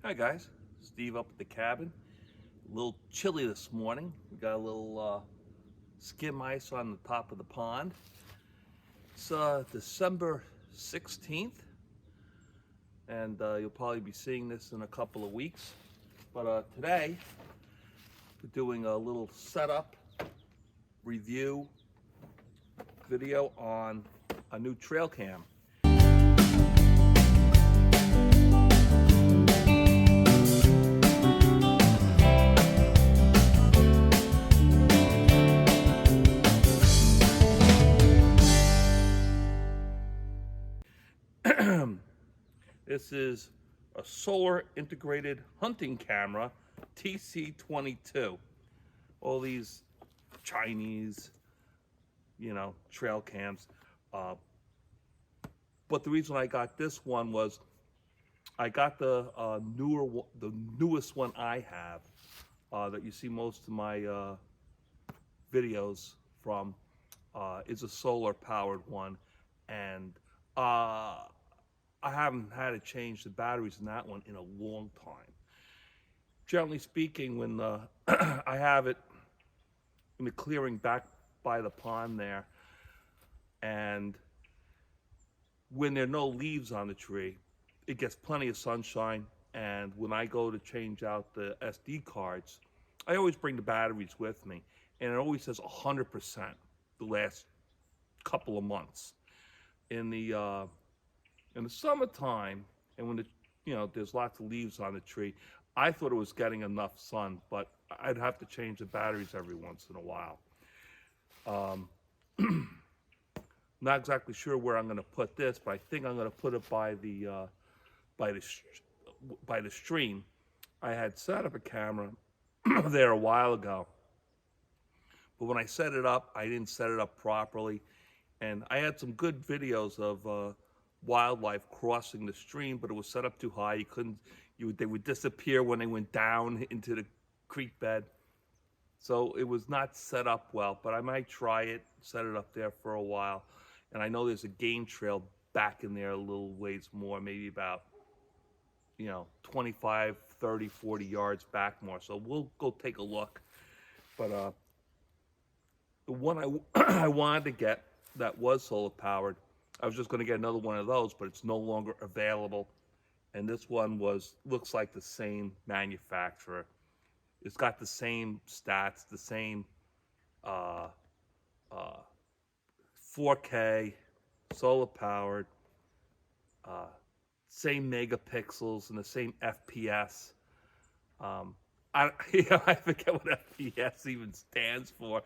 Hi guys, Steve up at the cabin. A little chilly this morning. We got a little skim ice on the top of the pond. It's December 16th, and you'll probably be seeing this in a couple of weeks. But today, we're doing a little setup review video on a new trail cam. This is a solar integrated hunting camera, TC22. All these Chinese, trail cams. But the reason I got this one was I got the newest one I have that you see most of my videos from is a solar powered one, and I haven't had to change the batteries in that one in a long time. Generally speaking, when I have it in the clearing back by the pond there, and when there are no leaves on the tree, it gets plenty of sunshine. And when I go to change out the SD cards, I always bring the batteries with me, and it always says 100% the last couple of months. In the summertime, and when there's lots of leaves on the tree, I thought it was getting enough sun, but I'd have to change the batteries every once in a while. Not exactly sure where I'm going to put this, but I think I'm going to put it by the stream. I had set up a camera there a while ago, but when I set it up, I didn't set it up properly, and I had some good videos of wildlife crossing the stream, but it was set up too high. You couldn't. They would disappear when they went down into the creek bed. So it was not set up well, but I might try it, set it up there for a while. And I know there's a game trail back in there a little ways more, maybe about 25, 30, 40 yards back more. So we'll go take a look. But the one I wanted to get that was solar powered, I was just going to get another one of those, but it's no longer available. And this one looks like the same manufacturer. It's got the same stats, the same 4K, solar powered, same megapixels and the same FPS. I forget what FPS even stands for,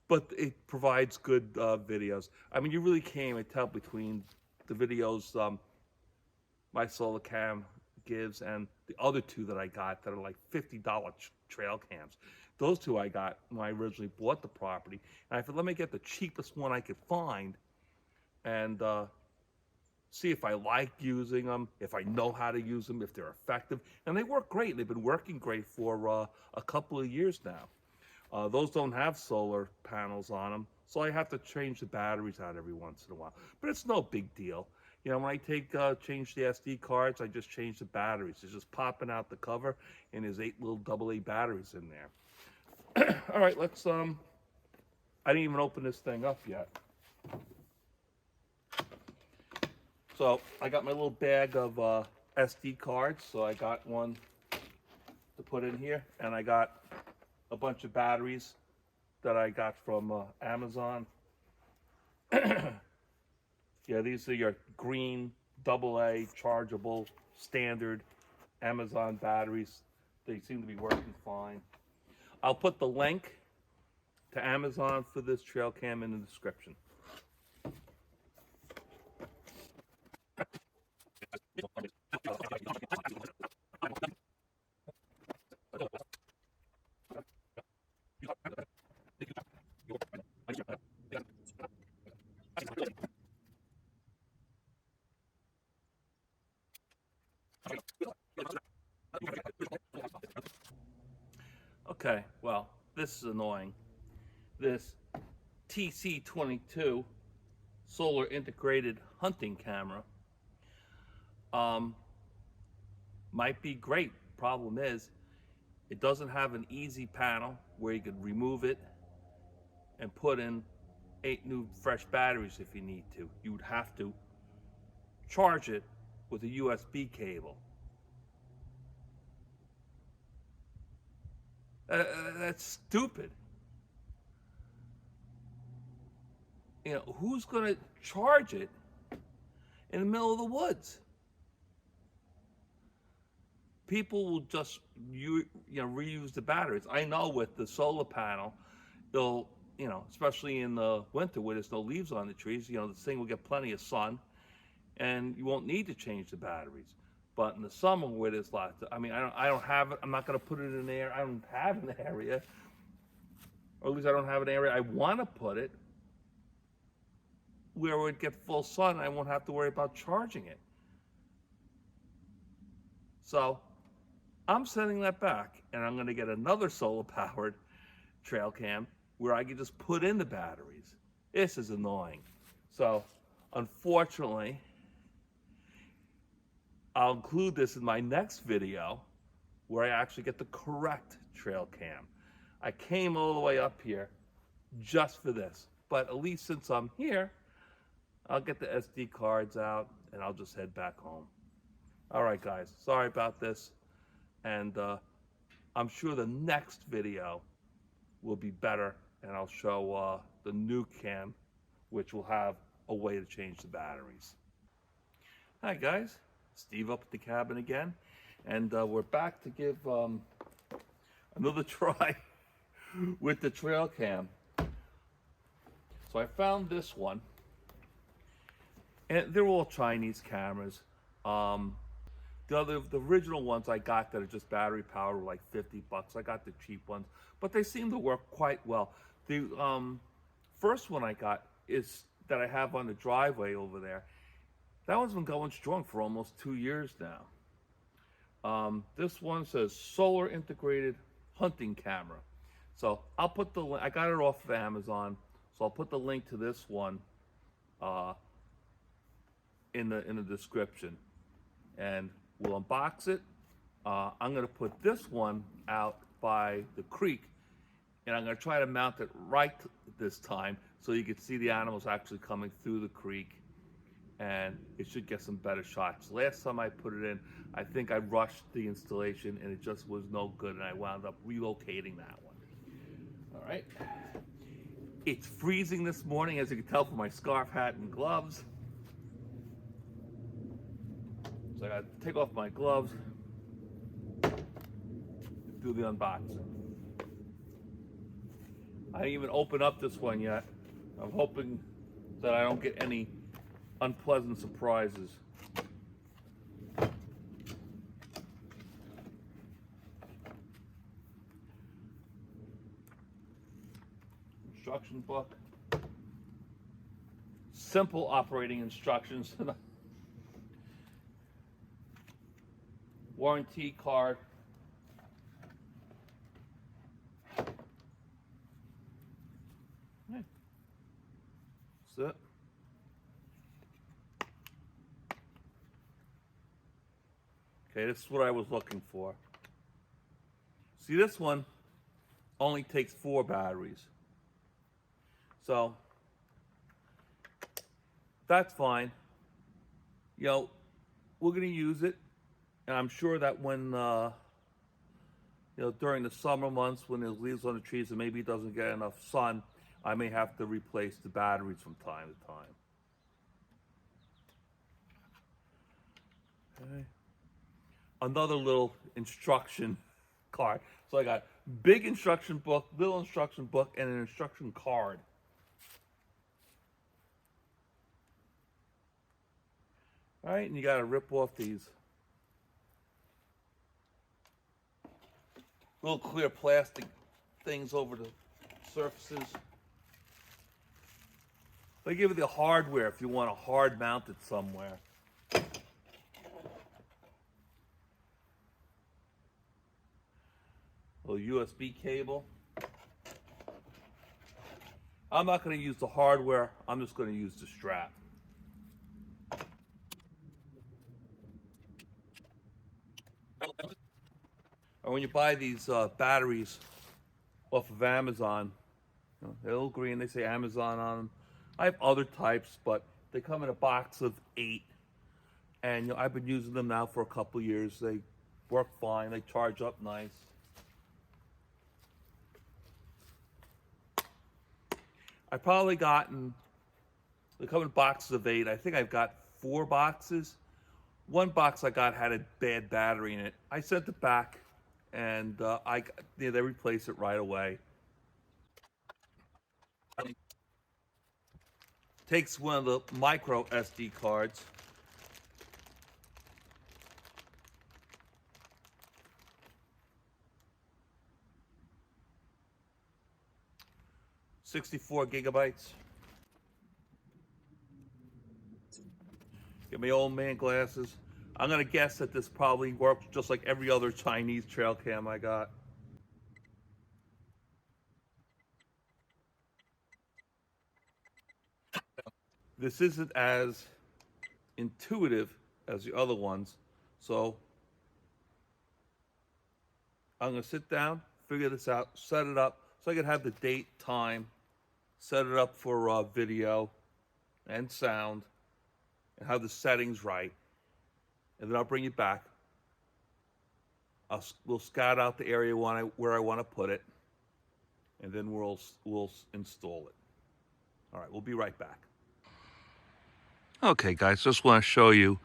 but it provides good videos. I mean, you really can't even tell between the videos my solar cam gives and the other two that I got that are like $50 trail cams. Those two I got when I originally bought the property, and I thought, let me get the cheapest one I could find, and see if I like using them, if I know how to use them, if they're effective. And they work great. They've been working great for a couple of years now. Those don't have solar panels on them, so I have to change the batteries out every once in a while. But it's no big deal. When I change the SD cards, I just change the batteries. It's just popping out the cover, and there's 8 little AA batteries in there. All right, let's, I didn't even open this thing up yet. So I got my little bag of SD cards. So I got one to put in here, and I got a bunch of batteries that I got from Amazon. Yeah, these are your green AA chargeable standard Amazon batteries. They seem to be working fine. I'll put the link to Amazon for this trail cam in the description. Okay, well, this is annoying. This TC22 solar integrated hunting camera might be great. Problem is, it doesn't have an easy panel where you could remove it and put in 8 new fresh batteries if you need to. You would have to charge it with a USB cable. That's stupid. You know, who's going to charge it in the middle of the woods? People will just reuse the batteries. I know with the solar panel, they'll, especially in the winter where there's no leaves on the trees, this thing will get plenty of sun, and you won't need to change the batteries. But in the summer where there's lots of, I don't have it. I'm not going to put it in there. I don't have an area, or at least I don't have an area I want to put it where it would get full sun and I won't have to worry about charging it. So I'm sending that back, and I'm going to get another solar-powered trail cam where I can just put in the batteries. This is annoying. So unfortunately, I'll include this in my next video where I actually get the correct trail cam. I came all the way up here just for this, but at least since I'm here, I'll get the SD cards out and I'll just head back home. All right, guys, sorry about this. And I'm sure the next video will be better, and I'll show the new cam, which will have a way to change the batteries. Hi, guys. Steve up at the cabin again, and we're back to give another try with the trail cam. So I found this one, and they're all Chinese cameras. The original ones I got that are just battery powered were like $50. I got the cheap ones, but they seem to work quite well. The first one I got is that I have on the driveway over there. That one's been going strong for almost 2 years now. This one says solar integrated hunting camera. So I'll put the link. I got it off of Amazon, so I'll put the link to this one in the description, and we'll unbox it. I'm going to put this one out by the creek, and I'm going to try to mount it right this time so you can see the animals actually coming through the creek, and it should get some better shots. Last time I put it in, I think I rushed the installation and it just was no good, and I wound up relocating that one. All right. It's freezing this morning, as you can tell from my scarf, hat, and gloves. So I gotta take off my gloves, do the unboxing. I didn't even open up this one yet. I'm hoping that I don't get any unpleasant surprises. Instruction book. Simple operating instructions. Warranty card. That's it. Okay, this is what I was looking for. See, this one only takes 4 batteries. So that's fine. We're going to use it. And I'm sure that when, during the summer months when there's leaves on the trees and maybe it doesn't get enough sun, I may have to replace the batteries from time to time. Okay. Another little instruction card. So I got big instruction book, little instruction book, and an instruction card. All right, and you got to rip off these little clear plastic things over the surfaces. They give you the hardware if you want to hard mount it somewhere. A little USB cable. I'm not going to use the hardware. I'm just going to use the strap. Or when you buy these batteries off of Amazon, you know, they're a little green. They say Amazon on them. I have other types, but they come in a box of 8, and you know, I've been using them now for a couple of years. They work fine. They charge up nice. I've probably gotten, they come in boxes of 8. I think I've got 4 boxes. One box I got had a bad battery in it. I sent it back, and they replaced it right away. Takes one of the micro SD cards. "64 gigabytes. Get my old man glasses. I'm gonna guess that this probably works just like every other Chinese trail cam I got. This isn't as intuitive as the other ones, so I'm gonna sit down, figure this out, set it up so I can have the date, time, set it up for video and sound, and have the settings right, and then I'll bring it back. We'll scout out the area where I want to put it, and then we'll install it. All right, we'll be right back. Okay, guys, just want to show you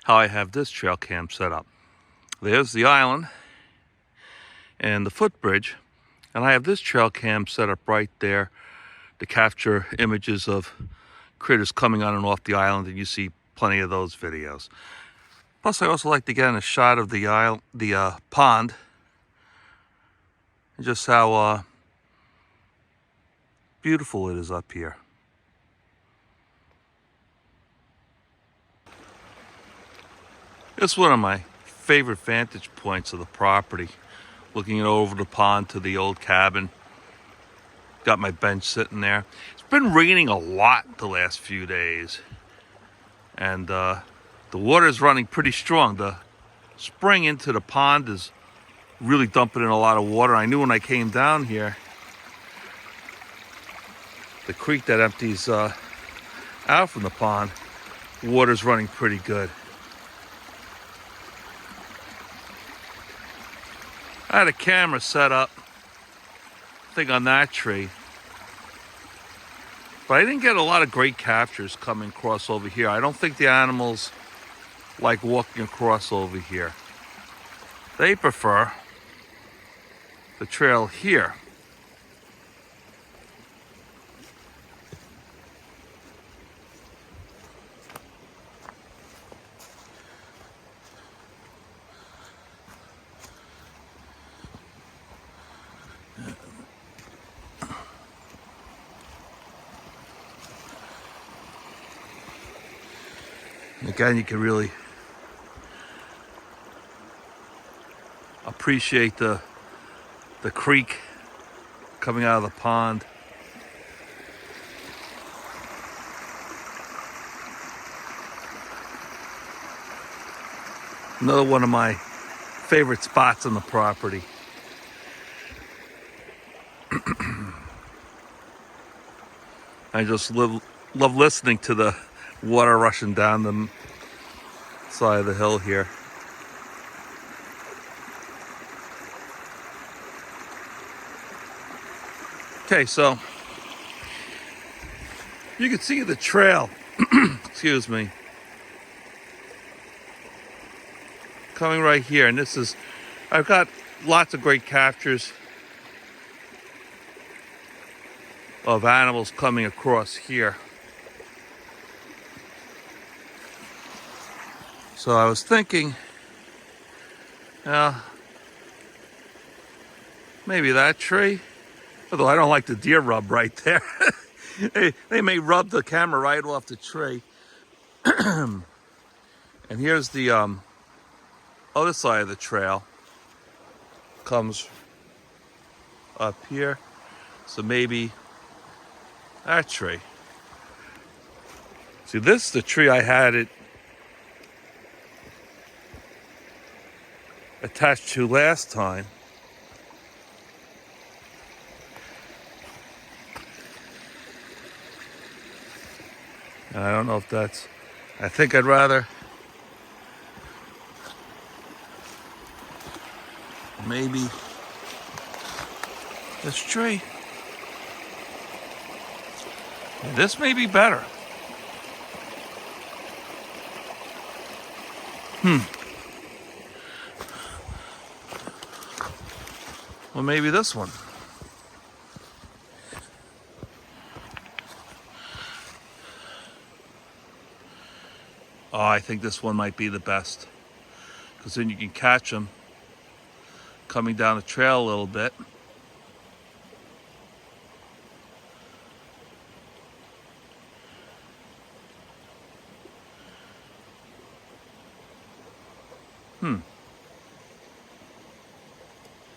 how I have this trail cam set up. There's the island and the footbridge, and I have this trail cam set up right there to capture images of critters coming on and off the island, and you see plenty of those videos. Plus, I also like to get in a shot of the pond, and just how beautiful it is up here. It's one of my favorite vantage points of the property, looking over the pond to the old cabin. Got my bench sitting there. It's been raining a lot the last few days, and the water is running pretty strong. The spring into the pond is really dumping in a lot of water. I knew when I came down here, the creek that empties out from the pond, water's running pretty good. I had a camera set up, I think, on that tree, but I didn't get a lot of great captures coming across over here. I don't think the animals like walking across over here. They prefer the trail here. Again, you can really appreciate the creek coming out of the pond. Another one of my favorite spots on the property. I just love listening to the water rushing down the side of the hill here. Okay, so you can see the trail, excuse me, coming right here. And this is, I've got lots of great captures of animals coming across here. So I was thinking, maybe that tree, although I don't like the deer rub right there. They may rub the camera right off the tree. And here's the other side of the trail. Comes up here. So maybe that tree. See, this is the tree I had it attached to last time. And I don't know if that's, I think I'd rather maybe this tree. Yeah, this may be better. Well, maybe this one. Oh, I think this one might be the best, because then you can catch them coming down the trail a little bit.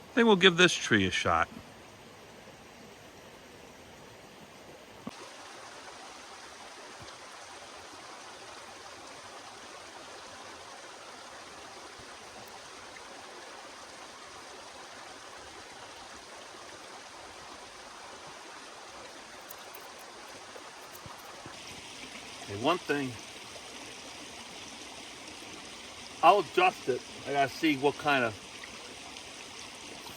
I think we'll give this tree a shot. Okay, one thing, I'll adjust it. I gotta see what kind of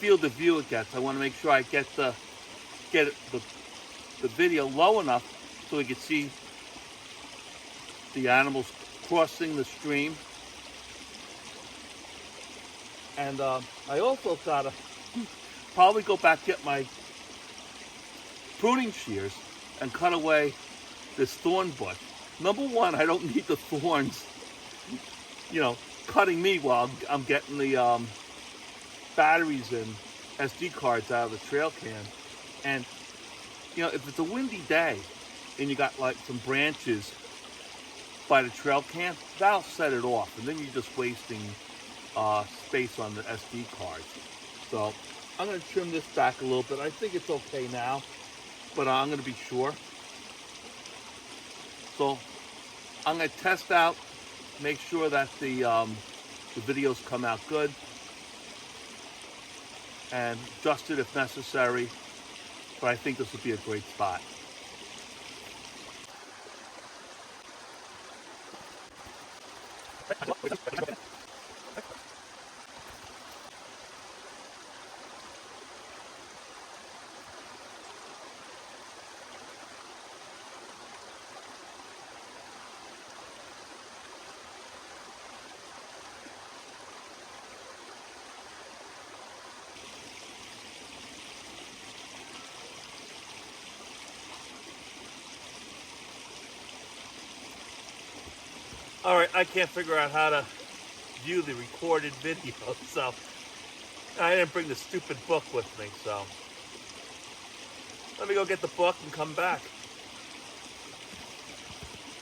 field of view it gets. I want to make sure I get the video low enough so we can see the animals crossing the stream. And I also gotta probably go back, get my pruning shears and cut away this thorn bush. Number one, I don't need the thorns, cutting me while I'm getting the batteries and SD cards out of the trail can. And if it's a windy day and you got like some branches by the trail can, that'll set it off, and then you're just wasting space on the SD cards. So I'm going to trim this back a little bit. I think it's okay now, but I'm going to be sure. So I'm going to test out, make sure that the videos come out good, and adjust it if necessary. But I think this will be a great spot. All right, I can't figure out how to view the recorded video, so I didn't bring the stupid book with me, so let me go get the book and come back.